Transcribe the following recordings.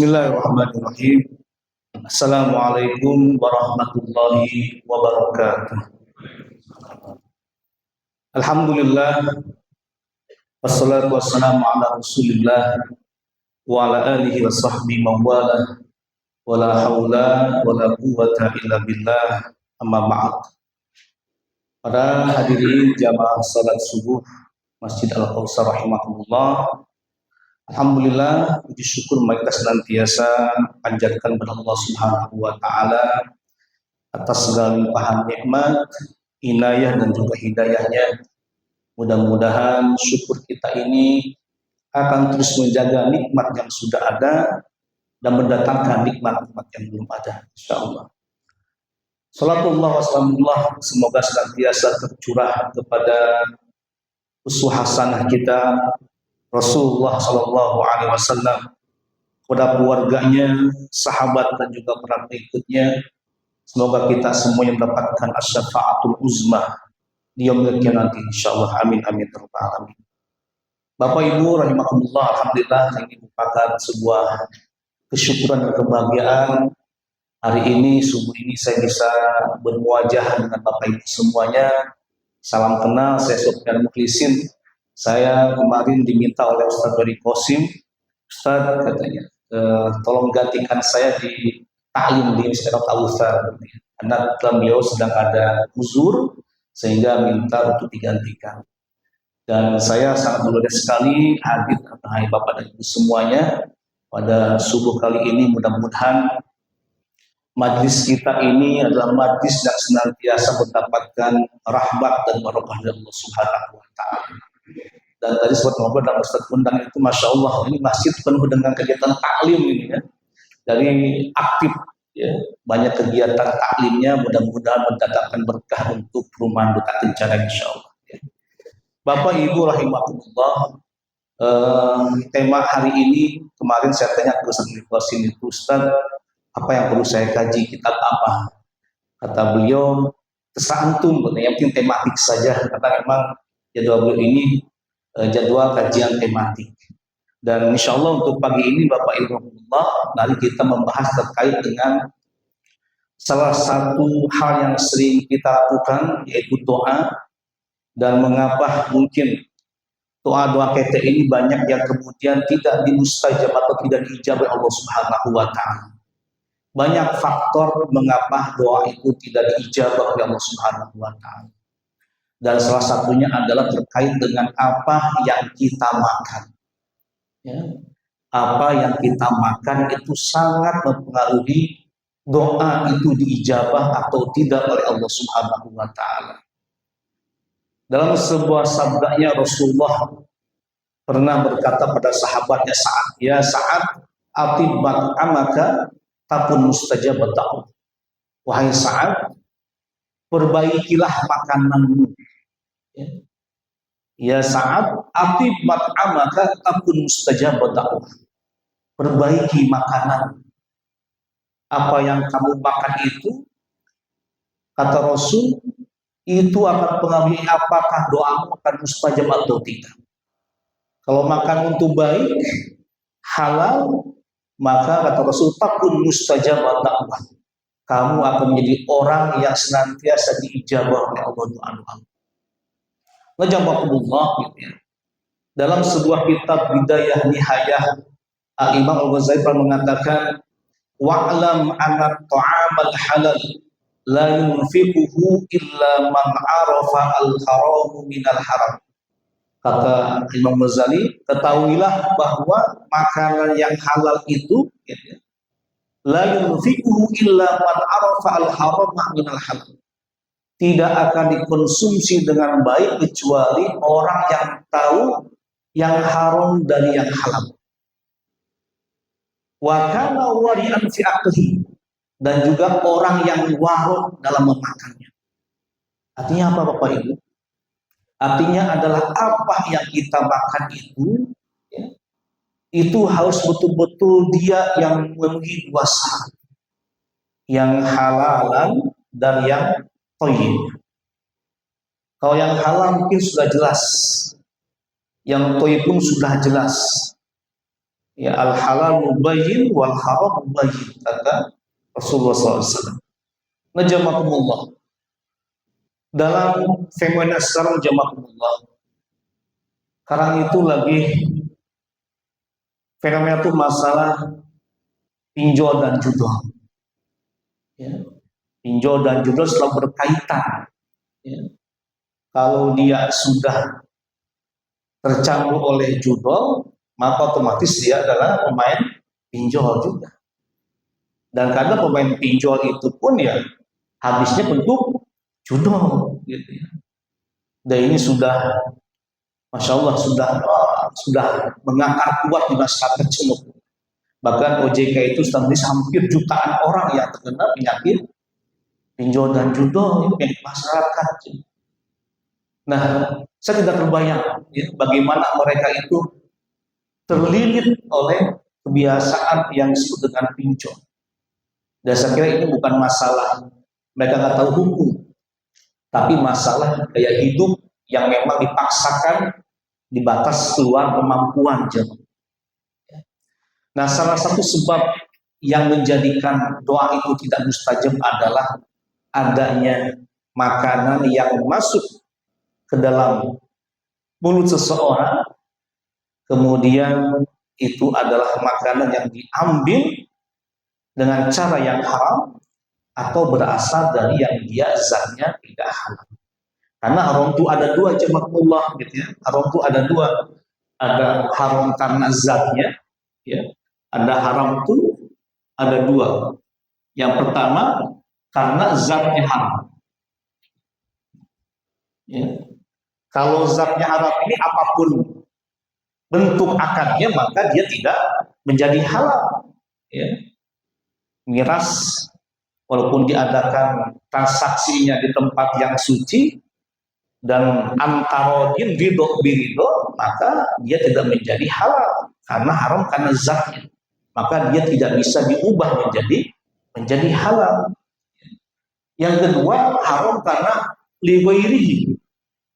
Bismillahirrahmanirrahim. Assalamualaikum warahmatullahi wabarakatuh. Alhamdulillah, wassalatu wassalamu ala Rasulillah wa ala alihi wa sahbihi mawala wa la hawla wa la quwwata illa billah, amma ba'd. Para hadirin jamaah salat subuh Masjid Al-Kautsar rahimahullah. Alhamdulillah, puji syukur kita senantiasa panjatkan kepada Allah Subhanahu wa taala atas segala limpahan nikmat, inayah dan juga hidayahnya. Mudah-mudahan syukur kita ini akan terus menjaga nikmat yang sudah ada dan mendatangkan nikmat-nikmat yang belum ada, insyaallah. Salatullah wassalamullah semoga senantiasa tercurah kepada uswah hasanah kita Rasulullah Shallallahu Alaihi Wasallam, kepada keluarganya, sahabat dan juga para pengikutnya. Semoga kita semuanya mendapatkan asy-syafa'atul uzma di yaumil qiyamah nanti, insyaallah. Amin amin amin. Bapak Ibu rahimakumullah, alhamdulillah ini merupakan sebuah kesyukuran dan kebahagiaan. Hari ini subuh ini saya bisa bermuajah dengan Bapak Ibu semuanya. Salam kenal, saya Sofyan Mukhlisin. Saya kemarin diminta oleh Ustadz Bari Qasim, Ustadz katanya, tolong gantikan saya di ta'lim di Institut Al-Azhar, karena beliau sedang ada uzur sehingga minta untuk digantikan. Dan saya sangat berbahagia sekali hadir hai Bapak dan Ibu semuanya pada subuh kali ini. Mudah-mudahan majlis kita ini adalah majlis yang senantiasa mendapatkan rahmat dan barokah dari Allah Subhanahu wa taala. Dan tadi sempat ngobrol dengan Ustadz Undang itu, Masya Allah, ini masjid penuh dengan kegiatan taklim ini ya. Dari aktif ya, banyak kegiatan taklimnya, mudah-mudahan mendatangkan berkah untuk perumahan Duta Kencana insya Allah ya. Bapak Ibu rahimahullah, tema hari ini kemarin saya tanya ke Ustadz Qasim itu, Ustadz, apa yang perlu saya kaji, kitab apa? Kata beliau, terserah antum, yang penting tematik saja, karena memang jadwal beliau ini jadwal kajian tematik. Dan insya Allah untuk pagi ini Bapak Ibu, mari kita membahas terkait dengan salah satu hal yang sering kita lakukan, yaitu doa. Dan mengapa mungkin doa-doa kita ini banyak yang kemudian tidak dimustajab atau tidak diijabah Allah Subhanahu wa taala. Banyak faktor mengapa doa itu tidak diijabah oleh Allah Subhanahu wa taala. Dan salah satunya adalah terkait dengan apa yang kita makan. Ya. Apa yang kita makan itu sangat mempengaruhi doa itu diijabah atau tidak oleh Allah Subhanahu wa taala. Dalam sebuah sabdanya Rasulullah pernah berkata pada sahabatnya Sa'ad, ya Sa'ad, atibbat amaka takun mustajabat da'wah. Wahai Sa'ad, perbaikilah makananmu. Ya Sa'ad, atibbat amaka takun mustajabat da'wah. Perbaiki makanan. Apa yang kamu makan itu, kata Rasul, itu akan pengaruhi apakah doamu akan mustajab atau tidak. Kalau makan untuk baik, halal, maka kata Rasul, takun mustajabat da'wah. Kamu akan menjadi orang yang senantiasa diijabah oleh Allah doa-doa. Najabakumullah gitu ya. Dalam sebuah kitab Bidayah Nihayah, Imam Al-Ghazali pernah mengatakan, wa'lam anna ta'amal halal la yunfiquhu illa man arafa al-haramu minal haram. Kata Imam Ghazali, ketahuilah bahwa makanan yang halal itu gitu, la yunfiquhu illa man arafa al-harama minal halal. Tidak akan dikonsumsi dengan baik kecuali orang yang tahu yang haram dari yang halal. Wa kana wari'an fi aqlihi, dan juga orang yang warok dalam memakannya. Artinya apa Bapak Ibu? Artinya adalah apa yang kita makan itu ya, itu harus betul-betul dia yang memenuhi dua syarat, yang halalan dan yang thayyib. Kalau yang halal mungkin sudah jelas, yang thayyib pun sudah jelas. Ya, al halal mubayyin wal haram mubayyin, kata Rasulullah SAW. Najamakumullah. Dalam fenomena sekarang jamakumullah, sekarang itu lagi fenomena itu masalah pinjol dan judol. Ya. Pinjol dan judol selalu berkaitan. Ya. Kalau dia sudah tercampur oleh judol, maka otomatis dia adalah pemain pinjol juga. Dan karena pemain pinjol itu pun ya habisnya bentuk judol, gitu ya. Dan ini sudah, masya Allah, sudah mengakar kuat di masyarakat semua. Bahkan OJK itu sudah menulis hampir jutaan orang yang terkena penyakit pinjol dan judol, ini penyakit masyarakat. Nah, saya tidak terbayang ya, bagaimana mereka itu terlilit oleh kebiasaan yang disebut dengan pinjol. Dan saya kira ini bukan masalah mereka nggak tahu hukum, tapi masalah gaya hidup yang memang dipaksakan di batas keluar kemampuan. Nah, salah satu sebab yang menjadikan doa itu tidak mustajab adalah adanya makanan yang masuk ke dalam mulut seseorang, kemudian itu adalah makanan yang diambil dengan cara yang haram atau berasal dari yang dia zatnya tidak halal. Karena haram itu ada dua, jemaahullah, gitu ya. Haram itu ada dua, ada haram karena zatnya, ya. Ada haram itu ada dua. Yang pertama karena zatnya haram. Ya. Kalau zatnya haram ini apapun bentuk akadnya, maka dia tidak menjadi halal. Ya. Miras, walaupun diadakan transaksinya di tempat yang suci dan antarodin ridho birido, maka dia tidak menjadi halal karena haram karena zatnya. Maka dia tidak bisa diubah menjadi halal. Yang kedua, haram karena liwairihi,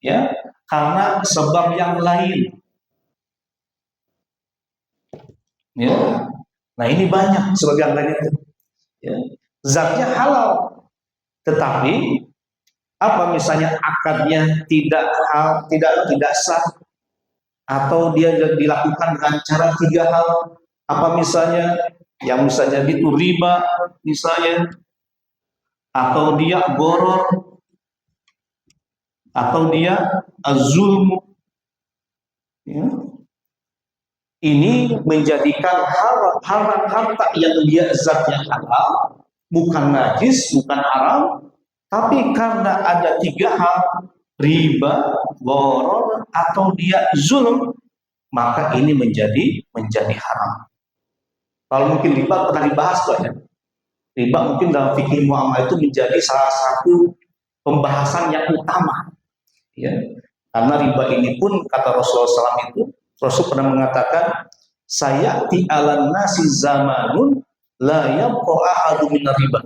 ya, karena sebab yang lain. Ya. Nah, ini banyak sebab yang lain itu. Ya. Zatnya halal, tetapi apa misalnya akadnya tidak sah, atau dia dilakukan dengan cara tiga hal. Apa misalnya, yang misalnya itu riba misalnya, atau dia goror, atau dia zulm, ya. Ini menjadikan harta yang dia zatnya halal, bukan najis, bukan haram, tapi karena ada tiga hal, riba, goror, atau dia zulm, maka ini menjadi haram. Kalau mungkin riba pernah dibahas Pak, ya. Riba mungkin dalam fikih muamalah itu menjadi salah satu pembahasan yang utama, ya. Karena riba ini pun kata Rasulullah SAW itu, Rasul pernah mengatakan, sayati alan nasi zamanun la yabqa ahadu minar riba.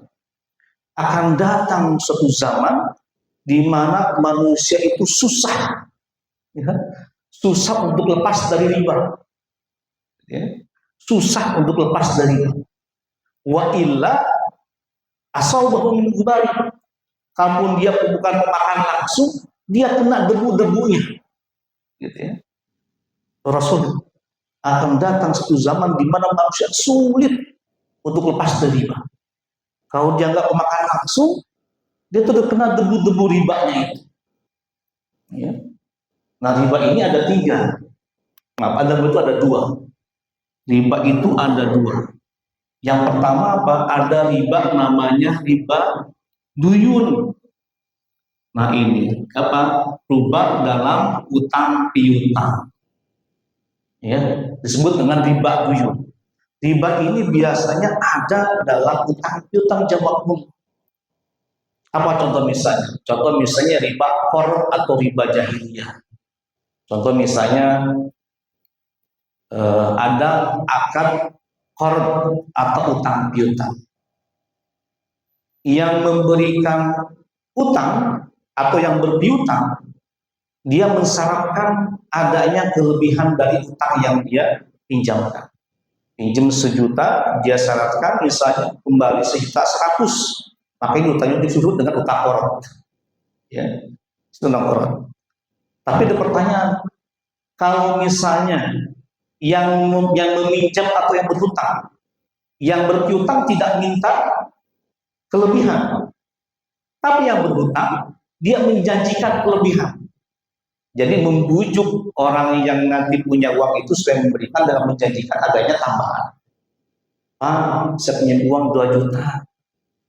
Akan datang suatu zaman di mana manusia itu susah, ya, susah untuk lepas dari riba, ya. Susah untuk lepas dari riba. Wa illa asabahu min ghubari. Kalaupun dia bukan makan langsung, dia kena debu-debunya, gitu ya. Rasul, akan datang satu zaman di mana manusia sulit untuk lepas dari riba. Kalau dia nggak makan langsung, dia tuh kena debu-debu ribanya itu. Ya. Nah, riba ini ada tiga. Ada dua. Riba itu ada dua. Yang pertama apa? Ada riba namanya riba duyun. Nah, ini apa? Riba dalam utang piutang. Ya, disebut dengan riba duyun. Riba ini biasanya ada dalam utang piutang jamaah. Apa contoh misalnya? Contoh misalnya riba qard atau riba jahiliyah. Contoh misalnya ada akad qard atau utang piutang. Yang memberikan utang atau yang berpiutang, dia mensyaratkan adanya kelebihan dari utang yang dia pinjamkan. Pinjam 1 juta, dia syaratkan misalnya kembali 1.100.000, maka ini utangnya disebut dengan utang koron. Ya, utang koron. Tapi ada pertanyaan, kalau misalnya yang meminjam atau yang berhutang, yang berpiutang tidak minta kelebihan, tapi yang berhutang dia menjanjikan kelebihan. Jadi membujuk orang yang nanti punya uang itu supaya memberikan dengan menjanjikan adanya tambahan. Saya punya uang 2 juta,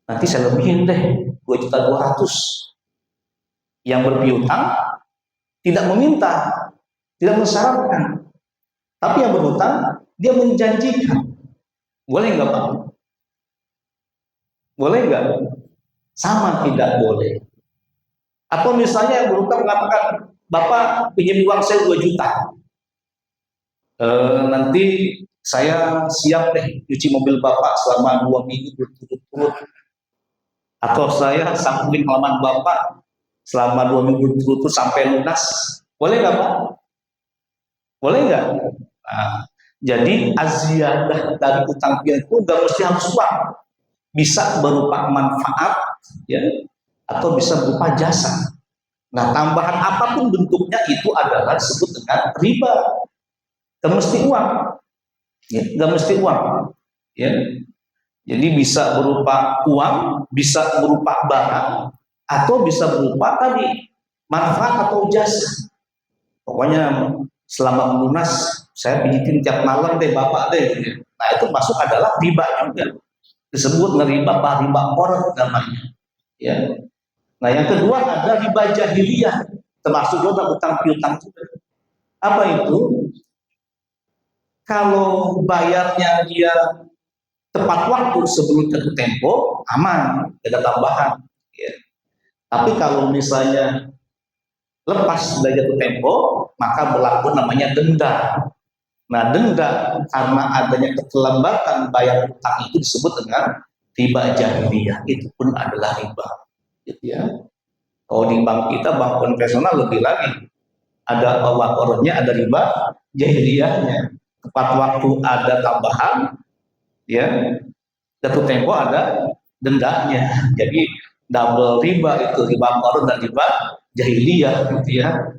nanti saya lebihin deh 2.200.000. Yang berpiutang tidak meminta, tidak mensyaratkan, tapi yang berhutang dia menjanjikan. Boleh nggak Pak? Boleh nggak? Sama tidak boleh. Atau misalnya yang berhutang mengatakan, Bapak pinjam uang saya 2 juta, nanti saya siap deh cuci mobil Bapak selama 2 minggu berturut-turut, atau saya sambungin halaman Bapak selama 2 minggu berturut-turut sampai lunas. Boleh nggak Pak? Boleh nggak? Nah, jadi aziyadah dari utang piutang itu nggak mesti harus uang, bisa berupa manfaat, ya, atau bisa berupa jasa. Nah, tambahan apapun bentuknya itu adalah disebut dengan riba. Gak mesti uang, ya, gak mesti uang, ya. Jadi bisa berupa uang, bisa berupa barang, atau bisa berupa tadi manfaat atau jasa. Pokoknya selama lunas saya pijitin tiap malam deh Bapak deh. Nah, itu masuk adalah riba juga. Disebut riba koron namanya. Ya. Nah, yang kedua ada riba jahiliyah, termasuk juga utang piutang juga. Apa itu? Kalau bayarnya dia tepat waktu sebelum jatuh tempo, aman, tidak ada tambahan. Ya. Tapi kalau misalnya lepas dari jatuh tempo, maka berlaku namanya denda. Nah, denda karena adanya keterlambatan bayar utang itu disebut dengan riba jahiliyah. Itu pun adalah riba. Gitu ya. Kalau di bank kita, bank konvensional lebih lagi. Ada koronnya, ada riba jahiliyahnya. Tepat waktu ada tambahan, ya. Jatuh tempo ada dendanya. Jadi double riba itu, riba koron dan riba jahiliyah, gitu ya.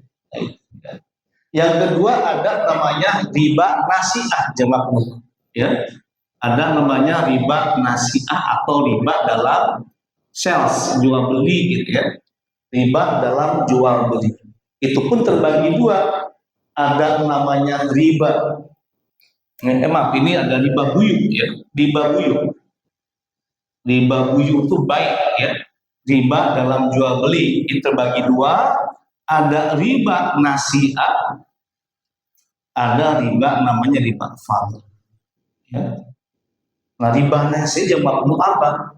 Yang kedua ada namanya riba nasi'ah, jemaah, ya. Ada namanya riba nasi'ah atau riba dalam sales, jual beli, gitu ya. Riba dalam jual beli itu pun terbagi dua. Ada namanya riba, maaf, ini ada riba buyuk, ya. Riba buyuk itu baik, ya. Riba dalam jual beli itu terbagi dua. Ada riba nasi'ah, ada riba namanya riba fadl, ya. Nah, riba nasi'ah yang makmur apa?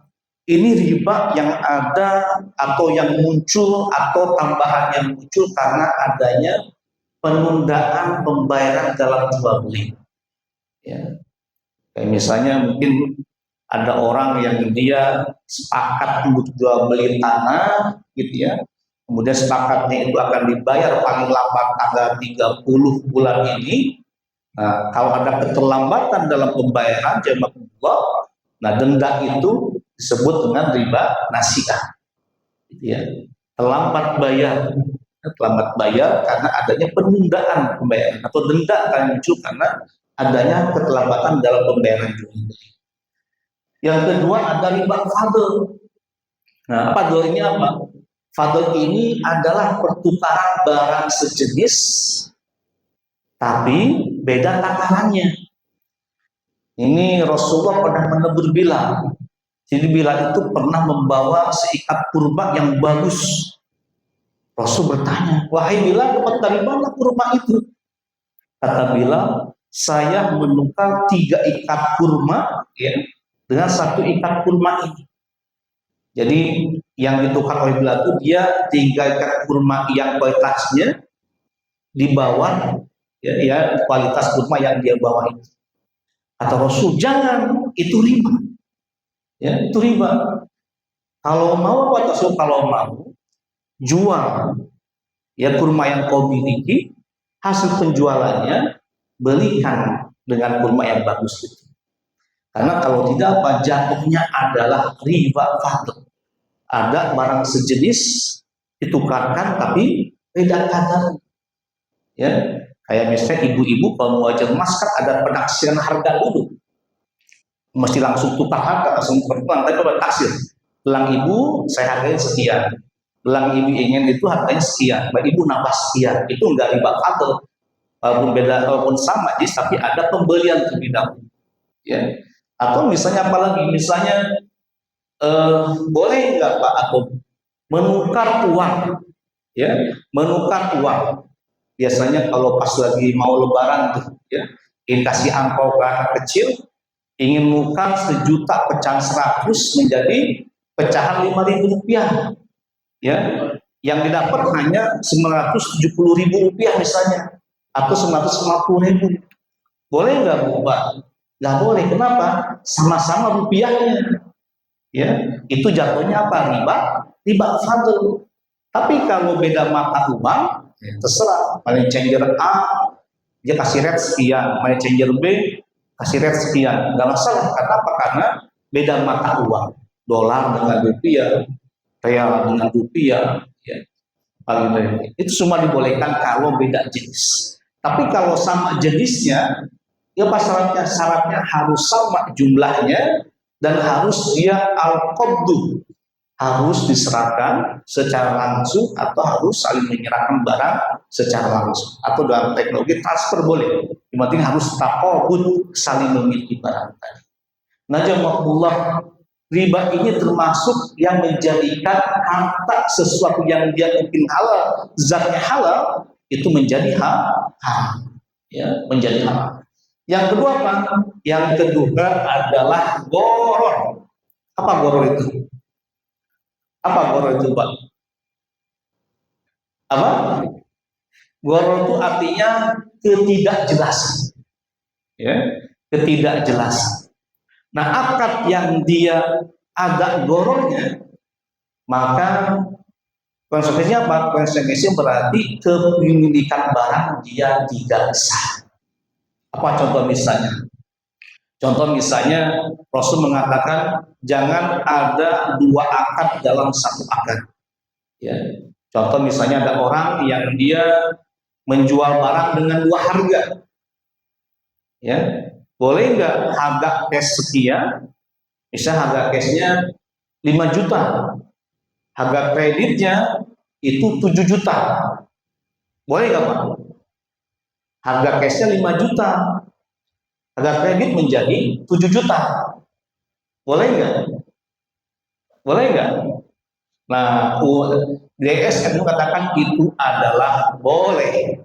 Ini riba yang ada atau yang muncul atau tambahan yang muncul karena adanya penundaan pembayaran dalam jual beli. Ya. Kayak misalnya mungkin ada orang yang dia sepakat untuk jual beli tanah, gitu ya. Kemudian sepakatnya itu akan dibayar paling lambat tanggal 30 bulan ini. Nah, kalau ada keterlambatan dalam pembayaran jemaah, nah denda itu disebut dengan riba nasi'ah, gitu ya. Terlambat bayar karena adanya penundaan pembayaran, atau denda akan muncul karena adanya keterlambatan dalam pembayaran jual beli. Yang kedua ada riba fadl. Nah, fadl ini apa? Fadl ini adalah pertukaran barang sejenis tapi beda takarannya. Ini Rasulullah pernah menegur Bilal. Jadi Bilal itu pernah membawa seikat kurma yang bagus. Rasul bertanya, wahai Bilal, dapat dari mana kurma itu? Kata Bilal, saya menukar 3 ikat kurma, ya, dengan 1 ikat kurma ini. Jadi yang ditukar oleh Bilal itu dia 3 ikat kurma yang kualitasnya di bawah, ya kualitas kurma yang dia bawa itu. Kata Rasul, jangan, itu riba. Ya, itu riba. Kalau mau apa Rasul? Kalau mau jual, ya kurma yang kau miliki, hasil penjualannya belikan dengan kurma yang bagus itu. Karena kalau tidak apa jatuhnya adalah riba fadl. Ada barang sejenis ditukarkan tapi beda kadar. Ya, kayak misalnya ibu-ibu kalau mau jual emas kan ada penaksiran harga dulu. Mesti langsung tukar harga, langsung berpulang, tapi kalau taksir. Belang ibu saya hargai sekian. Belang ibu ingin itu harganya sekian. Mbak ibu nambah sekian. Itu enggak riba fadl. Walaupun beda, walaupun sama jenis, tapi ada pembelian terlebih dahulu. Ya. Atau misalnya apalagi, misalnya boleh nggak Pak Akom menukar uang, ya, menukar uang. Biasanya kalau pas lagi mau lebaran tuh, ya, dikasih angpau ke anak kecil, ingin nukar 1.000.000 pecahan 100 menjadi pecahan 5.000 rupiah, ya, yang didapat hanya 970.000 rupiah misalnya, atau 950.000. Boleh nggak Bu Pak? Nggak boleh. Kenapa? Sama-sama rupiahnya. Ya, itu jatuhnya apa? Riba fadl. Tapi kalau beda mata uang, ya terserah. Money changer A dia kasih rate sekian, money changer B kasih rate sekian, nggak masalah. Kenapa? Karena beda mata uang. Dolar dengan rupiah, real dengan rupiah, ya. Itu semua dibolehkan kalau beda jenis. Tapi kalau sama jenisnya, ya syaratnya harus sama jumlahnya dan harus dia al-qabdu, harus diserahkan secara langsung atau harus saling menyerahkan barang secara langsung, atau dalam teknologi transfer boleh. Yang penting harus taqabud, saling memiliki barang tadi. Najakumullah, riba ini termasuk yang menjadikan harta sesuatu yang dia mungkin halal, zatnya halal, itu menjadi haram, ya, menjadi haram. Yang kedua apa? Yang kedua adalah goror. Apa goror itu? Apa goror itu, Pak? Apa? Goror itu artinya ketidakjelasan. Ya, ketidakjelasan. Nah, akad yang dia agak gorornya, maka konsekuensinya apa? Konsekuensinya berarti kepemilikan barang dia tidak sah. Apa contoh misalnya? Contoh misalnya Rasul mengatakan jangan ada 2 akad dalam 1 akad. Ya. Contoh misalnya ada orang yang dia menjual barang dengan 2 harga. Ya. Boleh nggak harga cash sekian? Misalnya harga cashnya 5 juta. Harga kreditnya itu 7 juta. Boleh nggak Pak? Harga cashnya 5 juta. Harga kredit menjadi 7 juta. Boleh nggak? Boleh nggak? Nah, DSN katakan itu adalah boleh.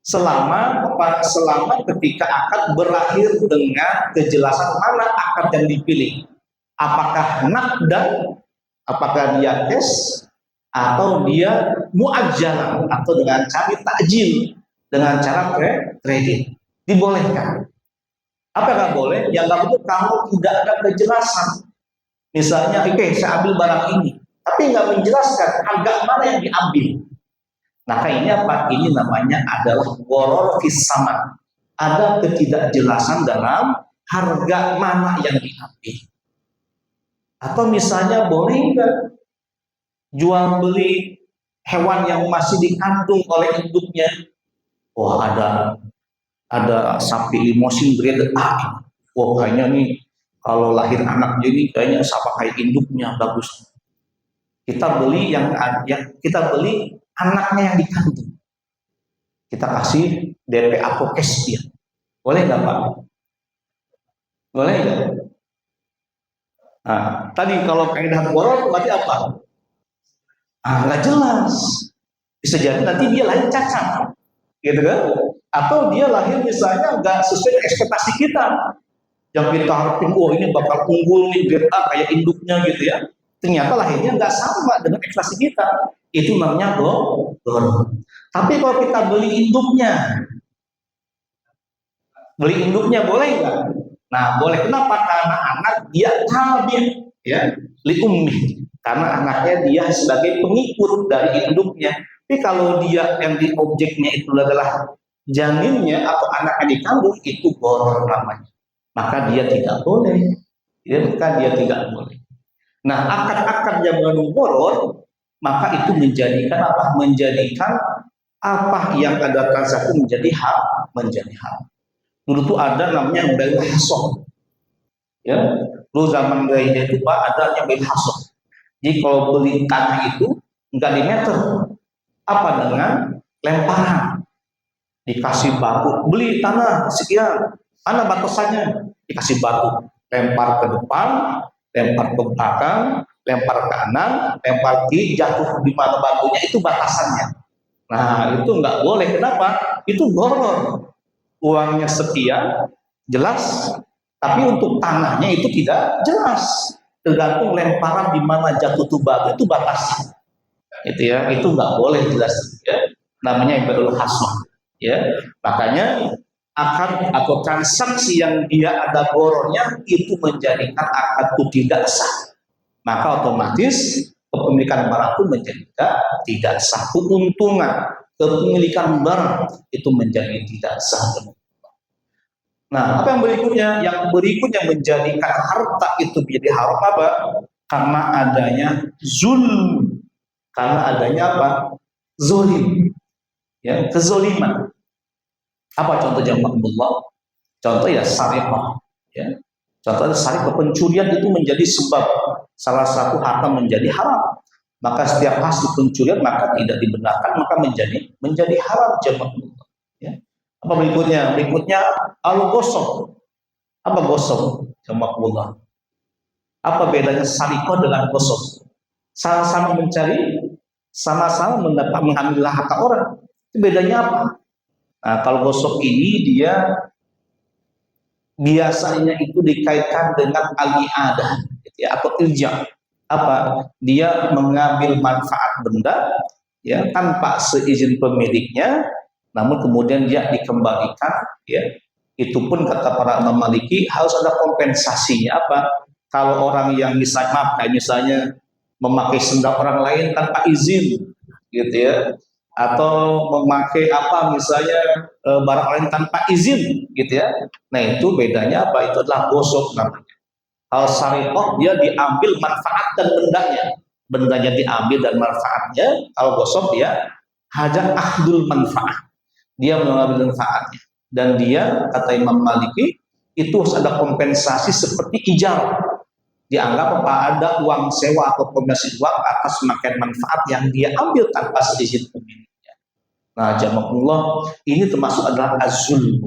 Selama ketika akad berakhir dengan kejelasan mana akad yang dipilih. Apakah nakdan, apakah dia cash, atau dia muajjalan, atau dengan cara takjil, dengan cara kredit. Dibolehkan. Apa nggak boleh? Yang nggak boleh kalau tidak ada kejelasan. Misalnya, oke, saya ambil barang ini, tapi nggak menjelaskan harga mana yang diambil. Nah, ini apa? Ini namanya adalah goror fis saman. Ada ketidakjelasan dalam harga mana yang diambil. Atau misalnya boleh nggak jual beli hewan yang masih dikandung oleh induknya? Wah, ada sapi limosin grade A. Wah, kayaknya nih kalau lahir anak jadi kayaknya sama kayak induknya, bagus. Kita beli yang kita beli anaknya yang dikandung. Kita kasih DP apokes dia. Boleh nggak Pak? Boleh nggak? Nah, tadi kalau kaidah borol berarti apa? Nggak jelas. Bisa jadi nanti dia lahir cacat, gitu kan? Atau dia lahir misalnya nggak sesuai ekspektasi kita. Yang kita harapin, oh ini bakal unggul nih, grade A kayak induknya gitu ya. Ternyata lahirnya nggak sama dengan ekspektasi kita. Itu namanya goror. Tapi kalau kita beli induknya boleh nggak? Nah, boleh. Kenapa? Karena anak dia tabi, ya, li ummi. Karena anaknya dia sebagai pengikut dari induknya. Tapi kalau dia yang di objeknya itu adalah janinnya atau anak yang dikandung, itu goror namanya. maka dia tidak boleh. Ya, maka dia tidak boleh. Nah, akad-akad yang mengandung boror, maka itu menjadikan apa? Menjadikan apa yang ada transaksi menjadi hak, menjadi hak. Dulu tuh ada namanya bai'ul hasoh. Ya, dulu zaman jahiliyah itu Pak ada yang bai'ul hasoh. Jadi kalau beli tanah itu enggak di meter, apa dengan lemparan, dikasih batu, beli tanah sekian, mana batasannya, dikasih batu, lempar ke depan, lempar ke belakang, lempar ke kanan, lempar kiri, jatuh di mana batunya itu batasannya. Nah itu nggak boleh, kenapa? Itu boror, uangnya sekian jelas, tapi untuk tanahnya itu tidak jelas, tergantung lemparan di mana jatuh tuh batu itu batasnya. Itu ya, itu nggak boleh jelas ya. Namanya bai'ul hasoh ya. Makanya akad atau transaksi yang dia ada borornya itu menjadikan akad itu tidak sah, maka otomatis kepemilikan barang itu menjadi tidak sah. Keuntungan kepemilikan barang itu menjadi tidak sah. Nah, apa yang berikutnya? Yang berikutnya menjadikan harta itu menjadi haram apa? Karena adanya zulm. Karena adanya apa? Zolim. Ya, kezoliman. Apa contohnya Makmullah? Contoh ya syariah. Ya. Contohnya syariah, pencurian itu menjadi sebab salah satu harta menjadi haram. Maka setiap hasil pencurian maka tidak dibenarkan, maka menjadi haram jemaah. Ya. Apa berikutnya? Berikutnya al-ghosab. Apa ghosab jemaah? Apa bedanya syariah dengan ghosab? Sama-sama mencari, sama-sama mengambil harta orang. Itu bedanya apa? Nah, kalau gosok ini dia biasanya itu dikaitkan dengan al-i'adah ya, atau ilja. Apa? Dia mengambil manfaat benda ya tanpa seizin pemiliknya, namun kemudian dia dikembalikan ya. Itu pun kata para ulama Maliki harus ada kompensasinya. Apa? Kalau orang yang misalnya memakai sendal orang lain tanpa izin gitu ya, atau memakai apa misalnya barang lain tanpa izin gitu ya. Nah itu bedanya apa? Itu adalah gosok namanya. Al syariah dia diambil manfaat dan bendanya diambil dan manfaatnya. Kalau gosok dia hanya akhdul manfaat, dia mengambil manfaatnya, dan dia kata Imam Maliki itu harus ada kompensasi seperti ijarah. Dianggap apa? Ada uang sewa atau kompensasi uang atas pemakaian manfaat yang dia ambil tanpa seizin pemiliknya. Nah, jamaahullah, ini termasuk adalah az-zulm.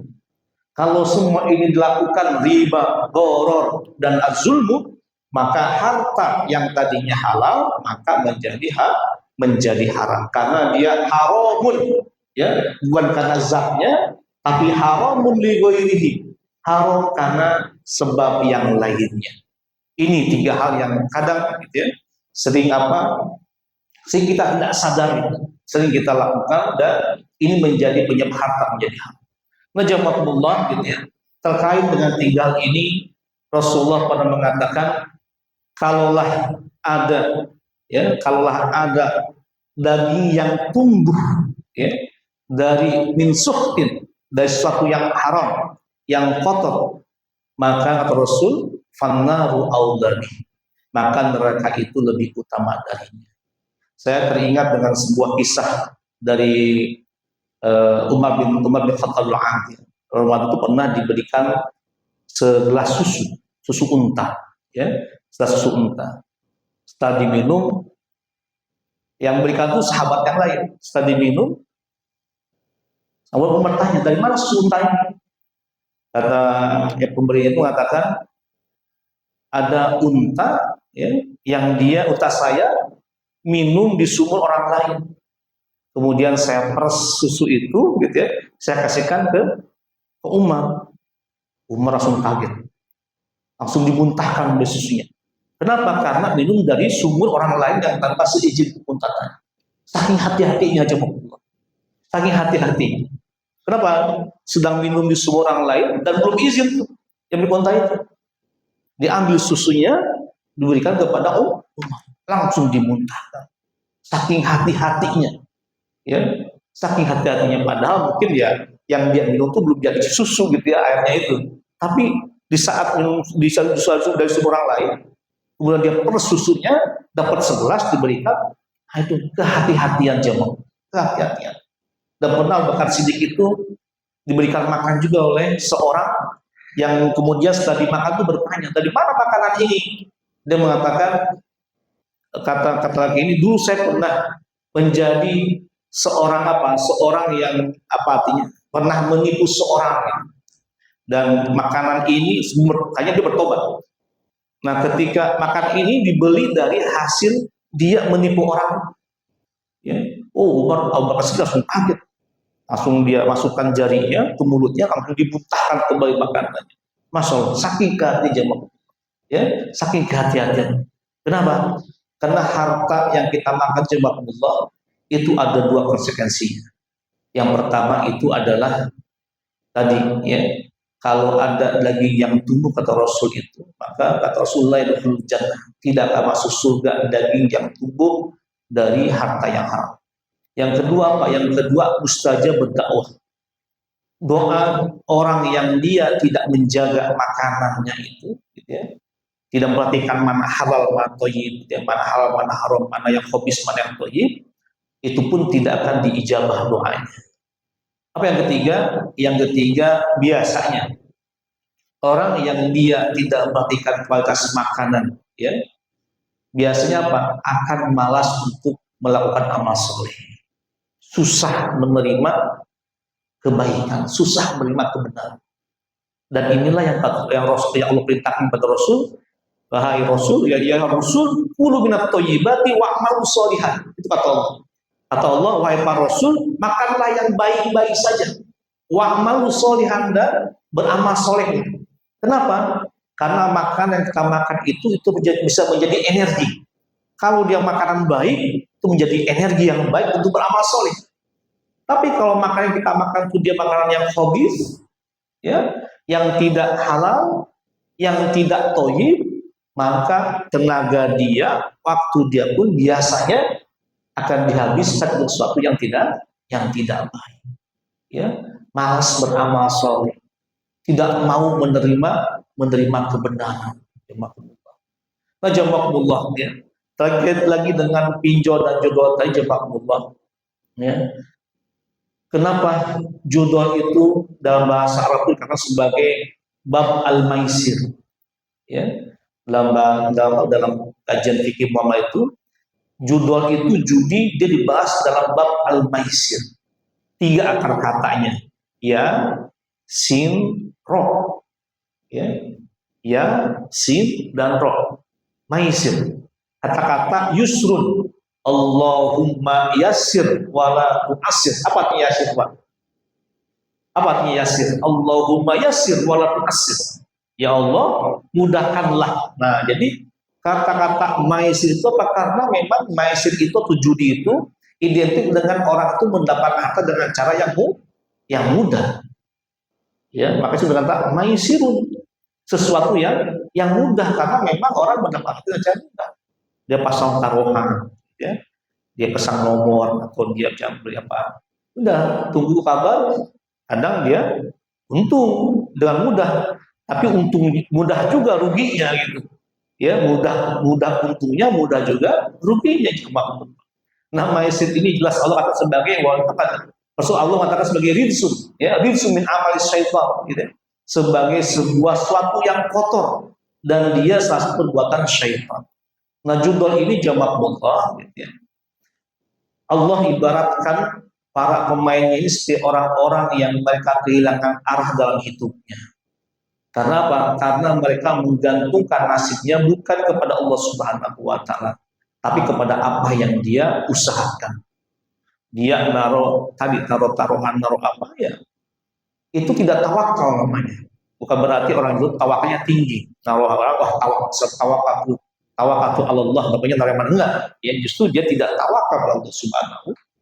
Kalau semua ini dilakukan riba, gharar dan az-zulm, maka harta yang tadinya halal maka menjadi haram karena dia haramun ya, bukan karena zatnya, tapi haramun li ghairihi, haram karena sebab yang lainnya. Ini tiga hal yang kadang gitu ya, sering kita tidak sadari, sering kita lakukan, dan ini menjadi penyebab harta menjadi haram. Najamahullah gitu ya. Terkait dengan tiga hal ini, Rasulullah pernah mengatakan, kalaulah ada daging yang tumbuh ya, dari min suhtin, dari sesuatu yang haram, yang kotor, maka kata Rasul, fannaru audani, maka neraka itu lebih utama darinya. Saya teringat dengan sebuah kisah dari Umar bin Khattab al-Adil. Umar itu pernah diberikan segelas susu unta, ya, segelas susu unta. Setelah diminum, yang berikan itu sahabat yang lain. Setelah diminum, Umar tanya, dari mana susu unta ini? Kata pemberi itu mengatakan, ada unta ya, yang unta saya minum di sumur orang lain. Kemudian saya peres susu itu gitu ya, saya kasihkan ke Umar. Umar langsung kaget. Langsung dimuntahkan dari susunya. Kenapa? Karena minum dari sumur orang lain yang tanpa seizin unta tadi. Saking hati-hatinya jemaah. Saking hati-hatinya. Kenapa? Sedang minum di sumur orang lain dan belum izin yang unta itu. Diambil susunya, diberikan kepada Umar, langsung dimuntahkan. Saking hati-hatinya, ya, saking hati-hatinya. Padahal mungkin ya yang dia minum itu belum jadi susu gitu ya, airnya itu. Tapi di saat minum di saat susu dari sumber orang lain, kemudian dia peres susunya, dapat 11 diberikan, nah itu kehati-hatian jemaah, kehati-hatian. Dan pernah Bakar Siddiq itu diberikan makan juga oleh seorang yang kemudian setelah dimakan itu bertanya, dari mana makanan ini? Dia mengatakan, kata laki ini, dulu saya pernah menjadi seorang yang artinya pernah menipu seorang, dan makanan ini hanya dia bertobat. Nah, ketika makan ini dibeli dari hasil dia menipu orang, ya. Oh, Abu Bakar Siddiq langsung kaget, langsung dia masukkan jarinya ke mulutnya, langsung dibuntahkan kembali makanannya. Masya Allah, saking kehati-hatian, ya, saking kehati-hatian. Kenapa? Karena harta yang kita makan jemaah itu ada dua konsekuensinya. Yang pertama itu adalah tadi, ya, kalau ada daging yang tumbuh kata Rasul itu, maka kata Rasulullah yadkhulul jannah, tidak akan masuk surga daging yang tumbuh dari harta yang haram. Yang kedua apa? Yang kedua mustajab berdakwah. Doa orang yang dia tidak menjaga makanannya itu, gitu ya, tidak memperhatikan mana halal, mana thayyib, ya, mana halal, mana haram, mana yang khabis, mana yang thayyib, itu pun tidak akan diijabah doanya. Apa yang ketiga? Yang ketiga, biasanya orang yang dia tidak memperhatikan kualitas makanan, ya, biasanya apa? Akan malas untuk melakukan amal soleh, susah menerima kebaikan, susah menerima kebenaran. Dan inilah yang Allah perintahkan kepada Rasul, wahai Rasul, ya Rasul, kulu minat thayyibati wa'malu sholihan. Itu kata Allah. Kata Allah, wahai para Rasul, makanlah yang baik-baik saja, wa'malu sholihan, dan beramal soleh. Kenapa? Karena makanan yang kita makan itu bisa menjadi energi. Kalau dia makanan baik, itu menjadi energi yang baik untuk beramal soleh. Tapi kalau makanan yang kita makan itu dia makanan yang khabith, ya, yang tidak halal, yang tidak thayyib, maka tenaga dia, waktu dia pun biasanya akan dihabiskan untuk sesuatu yang tidak baik. Ya, malas beramal soleh, tidak mau menerima kebenaran. Nah, jamaahullah, ya. Terkait lagi dengan pinjol dan jodol tadi, jamaahullah, ya. Kenapa judul itu dalam bahasa Arab dikatakan sebagai bab al-maisir? Ya, dalam kajian fikih muamalah itu, judul itu judi, dia dibahas dalam bab al-maisir. 3 akar katanya, ya, sin, ro, ya, sin dan ro, maisir. Kata-kata yusrun, Allahumma yassir wala tu'assir. Apa artinya yassir, Pak? Apa artinya yassir? Allahumma yassir wala tu'assir. Ya Allah, mudahkanlah. Nah, jadi kata-kata maisir itu apa? Karena memang maisir itu atau judi itu identik dengan orang itu mendapat harta dengan cara yang mudah. Ya, makanya sudah kata maisirun, sesuatu yang mudah, karena memang orang mendapat harta dengan cara mudah. Dia pasang taruhan, ya, dia pesan nomor atau dia beli apa, udah tunggu kabar. Kadang dia untung dengan mudah, tapi untung mudah juga ruginya, gitu ya. Mudah untungnya, mudah juga ruginya. Nah, maisir ini jelas Allah kata sebagai Rasul Allah mengatakan sebagai ridsun, ya, ridsun min amali syaitan, gitu ya, sebagai sebuah suatu yang kotor dan dia salah satu perbuatan syaitan. Nah, judul ini jamaahullah, gitu ya. Allah ibaratkan para pemainnya ini seperti orang-orang yang mereka kehilangan arah dalam hidupnya. Karena apa? Karena mereka menggantungkan nasibnya bukan kepada Allah Subhanahu wa Ta'ala, tapi kepada apa yang dia usahakan. Dia naruh taruhan, naruh apa, ya, itu tidak tawakal namanya. Bukan berarti orang itu tawakalnya tinggi. Naruh tawakal Allah, namanya nareman, enggak. Ya, justru dia tidak tawakal kepada Allah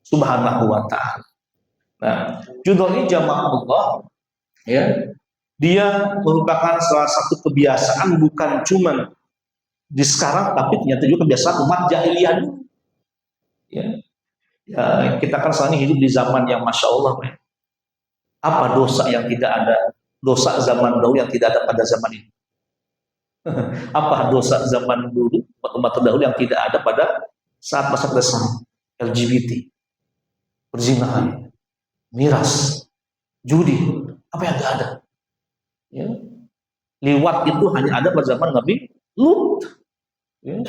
Subhanahu wa Ta'ala. Nah, judul ini jamaahullah, ya, dia merupakan salah satu kebiasaan bukan cuma di sekarang, tapi ternyata juga kebiasaan umat jahiliyah. Ya, kita kan saat ini hidup di zaman yang masya Allah, ya. Apa dosa yang tidak ada dosa zaman dahulu yang tidak ada pada zaman ini? Apa dosa zaman dulu, umat terdahulu yang tidak ada pada saat masa kedesakan? LGBT, perzinahan, miras, judi, apa yang tidak ada? Ya. Liwat itu hanya ada pada zaman Nabi Lut. Ya.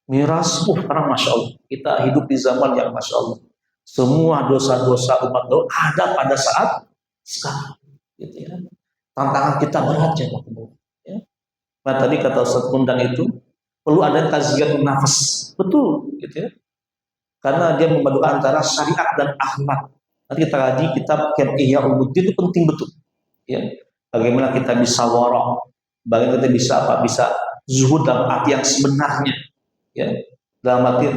Miras, sekarang Masya Allah, kita hidup di zaman yang Masya Allah, semua dosa-dosa umat dahulu ada pada saat sekarang. Gitu ya. Tantangan kita berat ya. Nah tadi kata Ustaz Kundang itu perlu ada tazkiyatun nafas, betul, gitu ya. Karena dia memadu antara syariat dan akhlak. Nanti kita kaji kitab Ihya Ulumuddin itu penting betul. Ya. Bagaimana kita bisa wara', bagaimana kita bisa apa? Bisa zuhud dalam arti yang sebenarnya. Ya. Dalam arti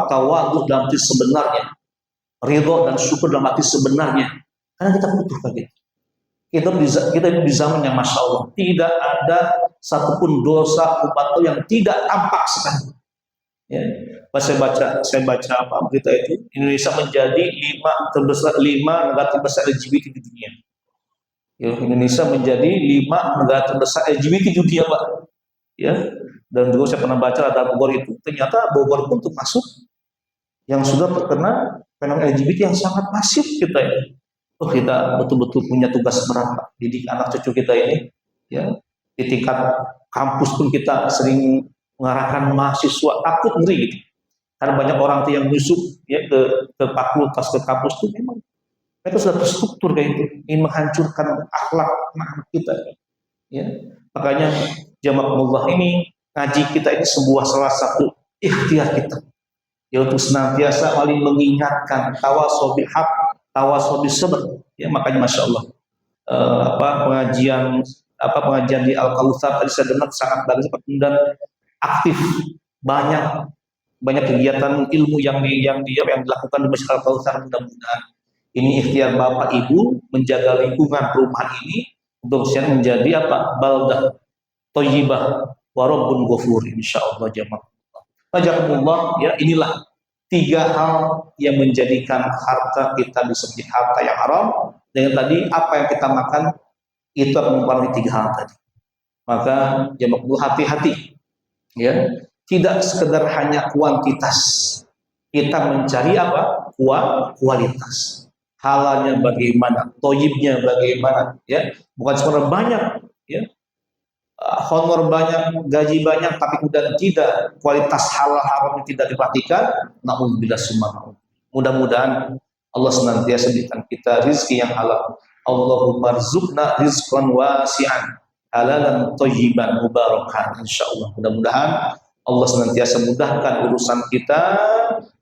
tawadhu dalam arti sebenarnya. Ridho dan syukur dalam arti sebenarnya. Karena kita butuh kayak gitu. Kita hidup di zaman yang Masya Allah tidak ada satupun dosa umat yang tidak tampak sekali. Ya. Pas saya baca apa berita itu, Indonesia menjadi 5 negara terbesar LGBT di dunia. Ya, Indonesia menjadi 5 negara terbesar LGBT di dunia, Pak. Ya. Dan juga saya pernah baca ada Bogor itu, ternyata Bogor pun termasuk yang sudah terkena fenomena LGBT yang sangat masif kita ya. Kita betul-betul punya tugas berat didik anak cucu kita ini ya. Di tingkat kampus pun kita sering mengarahkan mahasiswa takut ngeri gitu. Karena banyak orang yang nyusup ya ke fakultas, ke kampus itu memang mereka sudah terstruktur kayak itu, ingin menghancurkan akhlak anak kita ya. Makanya jamaahullah ini ngaji kita ini sebuah salah satu ikhtiar kita ya untuk senantiasa saling mengingatkan tawasau bil haq, tawasau bis sabr ya. Makanya Masya Allah pengajian di Al-Kautsar tadi saya dengar sangat bagus dan aktif, banyak kegiatan ilmu yang dilakukan di Masjid Al-Kautsar. Mudah-mudahan ini ikhtiar Bapak Ibu menjaga lingkungan perumahan ini untuk menjadi baldah thayyibah wa rabbun ghafur insyaallah jamaah. Jazakumullah ya. Inilah 3 hal yang menjadikan harta kita bisa menjadi harta yang haram. Dengan tadi apa yang kita makan itu akan mempengaruhi 3 hal tadi. Maka jamaah hati-hati ya. Tidak sekedar hanya kuantitas. Kita mencari apa? Kualitas. Halalnya bagaimana, thayyibnya bagaimana ya. Bukan sekedar banyak ya. Honor banyak, gaji banyak, tapi kemudian tidak kualitas halal haram tidak diperhatikan. Na'udzubillah summa. Mudah-mudahan Allah senantiasa berikan kita rezeki yang halal. Allahumma rzuqna rizqan wasi'an halalan thayyiban mubarakan insyaallah. Mudah-mudahan Allah senantiasa mudahkan urusan kita.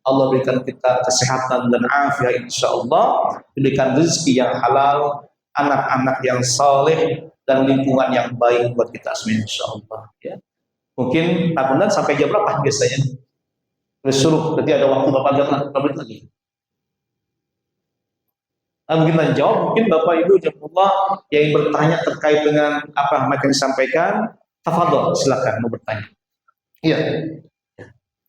Allah berikan kita kesehatan dan afiat insyaallah. Berikan rezeki yang halal, anak-anak yang saleh dan lingkungan yang baik buat kita semua insyaallah ya. Mungkin tahunan sampai jam berapa biasanya? Disuruh, berarti ada waktu Bapak berapa lagi? Mungkin jawab, mungkin Bapak Ibu jamaah yang bertanya terkait dengan apa yang akan disampaikan, tafadhol silakan mau bertanya. Iya.